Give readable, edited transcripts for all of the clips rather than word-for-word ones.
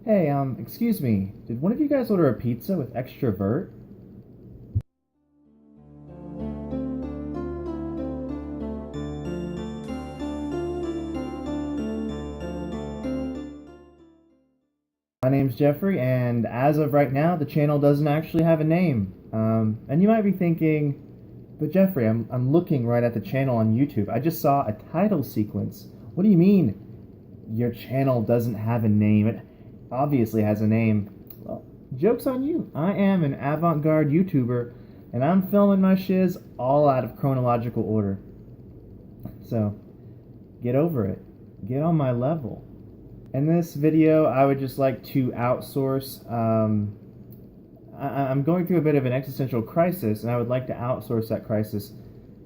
Hey, excuse me. Did one of you guys order a pizza with extra vert? My name's Jeffrey, and as of right now, the channel doesn't actually have a name. And you might be thinking, but Jeffrey, I'm looking right at the channel on YouTube. I just saw a title sequence. What do you mean your channel doesn't have a name? It obviously has a name. Well, joke's on you. I am an avant-garde YouTuber, and I'm filming my shiz all out of chronological order. So, get over it. Get on my level. In this video, I would just like to outsource. I'm going through a bit of an existential crisis, and I would like to outsource that crisis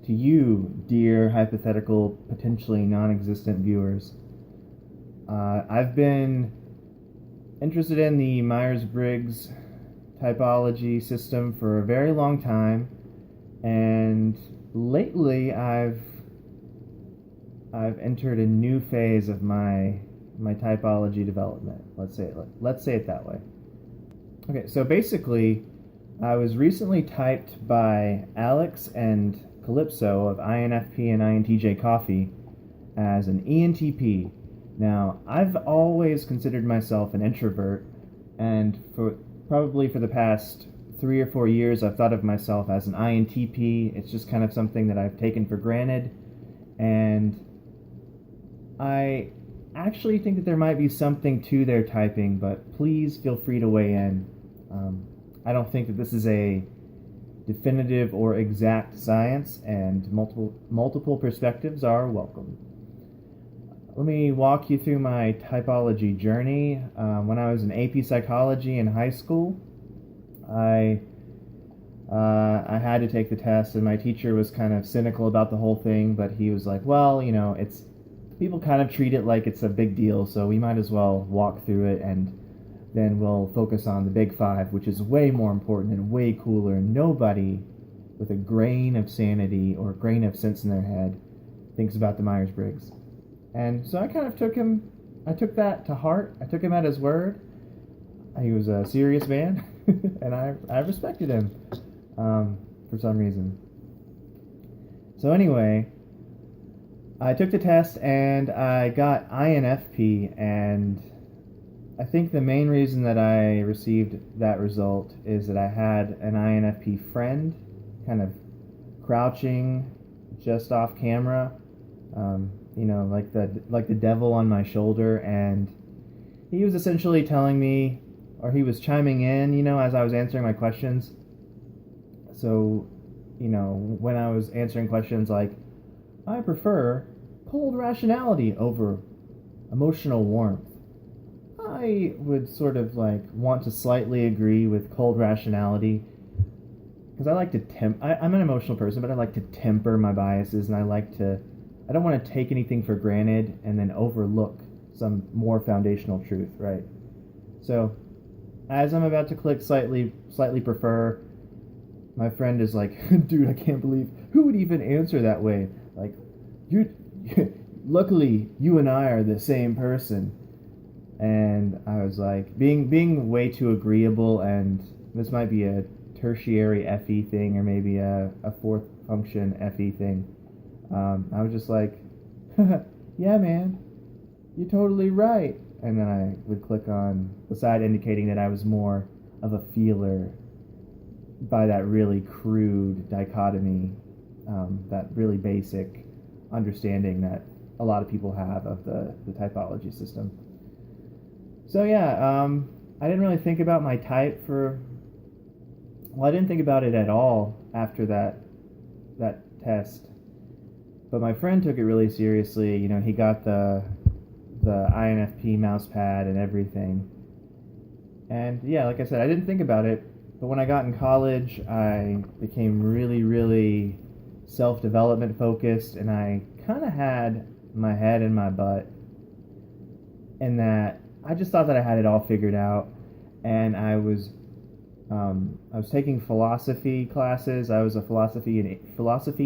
to you, dear hypothetical, potentially non-existent viewers. I've been interested in the Myers-Briggs typology system for a very long time, and lately I've entered a new phase of my typology development. Let's say it that way. Okay, so basically, I was recently typed by Alex and Calypso of INFP and INTJ Coffee as an ENTP. Now, I've always considered myself an introvert, and probably for the past 3 or 4 years, I've thought of myself as an INTP. It's just kind of something that I've taken for granted, and I actually think that there might be something to their typing, but please feel free to weigh in. I don't think that this is a definitive or exact science, and multiple perspectives are welcome. Let me walk you through my typology journey. When I was in AP Psychology in high school, I had to take the test, and my teacher was kind of cynical about the whole thing, but he was like, well, people kind of treat it like it's a big deal, so we might as well walk through it, and then we'll focus on the big five, which is way more important and way cooler. Nobody with a grain of sanity or a grain of sense in their head thinks about the Myers-Briggs. And so I kind of took that to heart. I took him at his word. He was a serious man, and I respected him for some reason. So anyway, I took the test and I got INFP, and I think the main reason that I received that result is that I had an INFP friend kind of crouching just off camera, like the devil on my shoulder, and he was essentially telling me, or he was chiming in, as I was answering my questions. So, when I was answering questions like, I prefer cold rationality over emotional warmth, I would sort of want to slightly agree with cold rationality, because I like to I'm an emotional person, but I like to temper my biases, and I don't want to take anything for granted and then overlook some more foundational truth, right? So, as I'm about to click slightly prefer, my friend is like, dude, I can't believe, who would even answer that way? Like, luckily, you and I are the same person. And I was like, being way too agreeable, and this might be a tertiary FE thing, or maybe a fourth function FE thing. I was just like, yeah, man, you're totally right. And then I would click on the side indicating that I was more of a feeler by that really crude dichotomy, that really basic understanding that a lot of people have of the typology system. So yeah, I didn't really think about my type I didn't think about it at all after that test. But my friend took it really seriously. He got the INFP mouse pad and everything. And yeah, like I said, I didn't think about it. But when I got in college, I became really, really self-development focused, and I kind of had my head in my butt, in that I just thought that I had it all figured out. And I was taking philosophy classes. I was a philosophy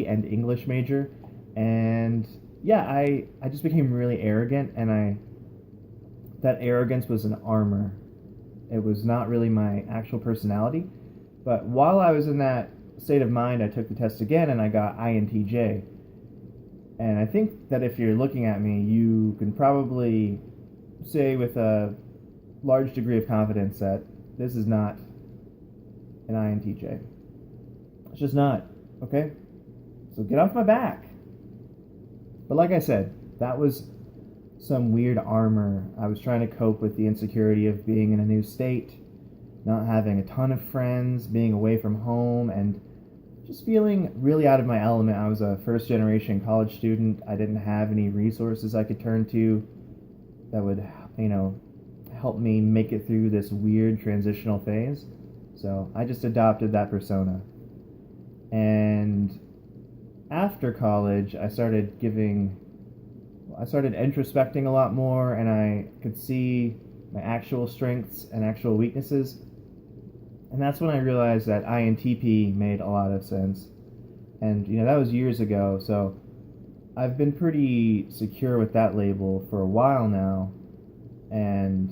and English major, and yeah, I just became really arrogant, and I that arrogance was an armor. It was not really my actual personality. But while I was in that state of mind, I took the test again and I got INTJ. And I think that if you're looking at me, you can probably say with a large degree of confidence that this is not an INTJ. It's just not, okay? So get off my back. But like I said, that was some weird armor. I was trying to cope with the insecurity of being in a new state, not having a ton of friends, being away from home, and just feeling really out of my element. I was a first-generation college student. I didn't have any resources I could turn to that would, help me make it through this weird transitional phase. So I just adopted that persona. And after college, I started introspecting a lot more, and I could see my actual strengths and actual weaknesses. And that's when I realized that INTP made a lot of sense. And, that was years ago, so I've been pretty secure with that label for a while now. And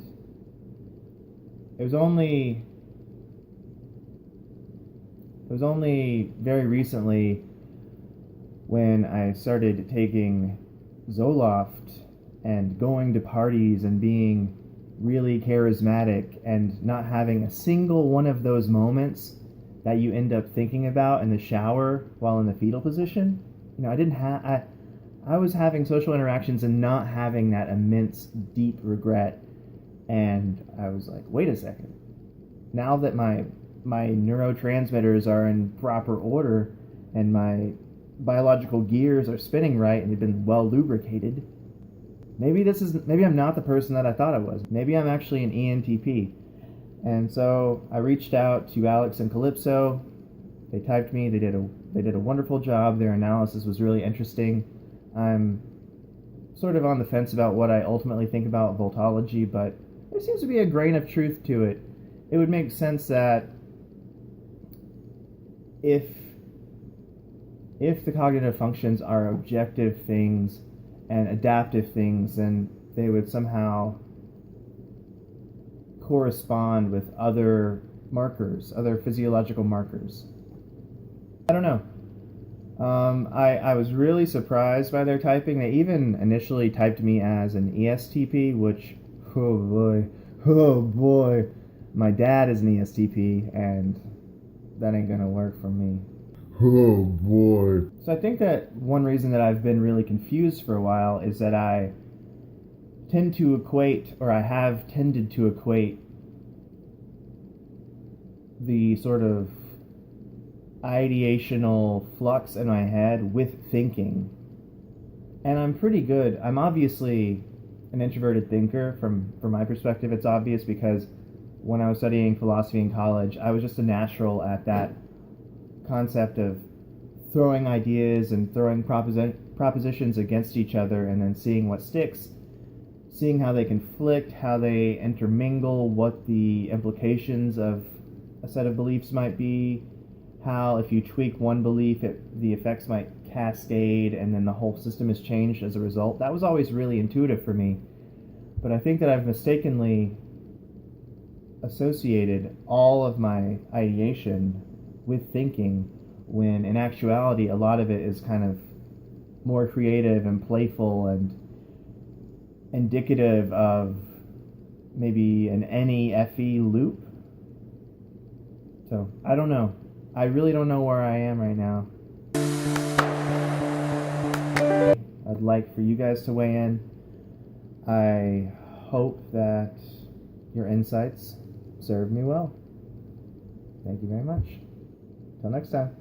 it was only very recently when I started taking Zoloft and going to parties and being really charismatic and not having a single one of those moments that you end up thinking about in the shower while in the fetal position. I was having social interactions and not having that immense deep regret, and I was like, wait a second, now that my neurotransmitters are in proper order and my biological gears are spinning right and they've been well lubricated, maybe I'm not the person that I thought I was. Maybe I'm actually an ENTP. And so I reached out to Alex and Calypso. They typed me. They did a wonderful job. Their analysis was really interesting. I'm sort of on the fence about what I ultimately think about voltology, but there seems to be a grain of truth to it. It would make sense that if the cognitive functions are objective things and adaptive things, then they would somehow correspond with other markers, other physiological markers. I don't know. I was really surprised by their typing. They even initially typed me as an ESTP, which, oh boy, my dad is an ESTP, and that ain't gonna work for me. Oh boy. So I think that one reason that I've been really confused for a while is that I tend to equate, or I have tended to equate, the sort of ideational flux in my head with thinking. And I'm pretty good. I'm obviously an introverted thinker. From my perspective, it's obvious because when I was studying philosophy in college, I was just a natural at that concept of throwing ideas and throwing propositions against each other and then seeing what sticks, seeing how they conflict, how they intermingle, what the implications of a set of beliefs might be, how if you tweak one belief, the effects might cascade and then the whole system is changed as a result. That was always really intuitive for me. But I think that I've mistakenly associated all of my ideation with thinking, when in actuality a lot of it is kind of more creative and playful and indicative of maybe an NEFE loop. So I don't know. I really don't know where I am right now. I'd like for you guys to weigh in. I hope that your insights serve me well. Thank you very much. Till next time.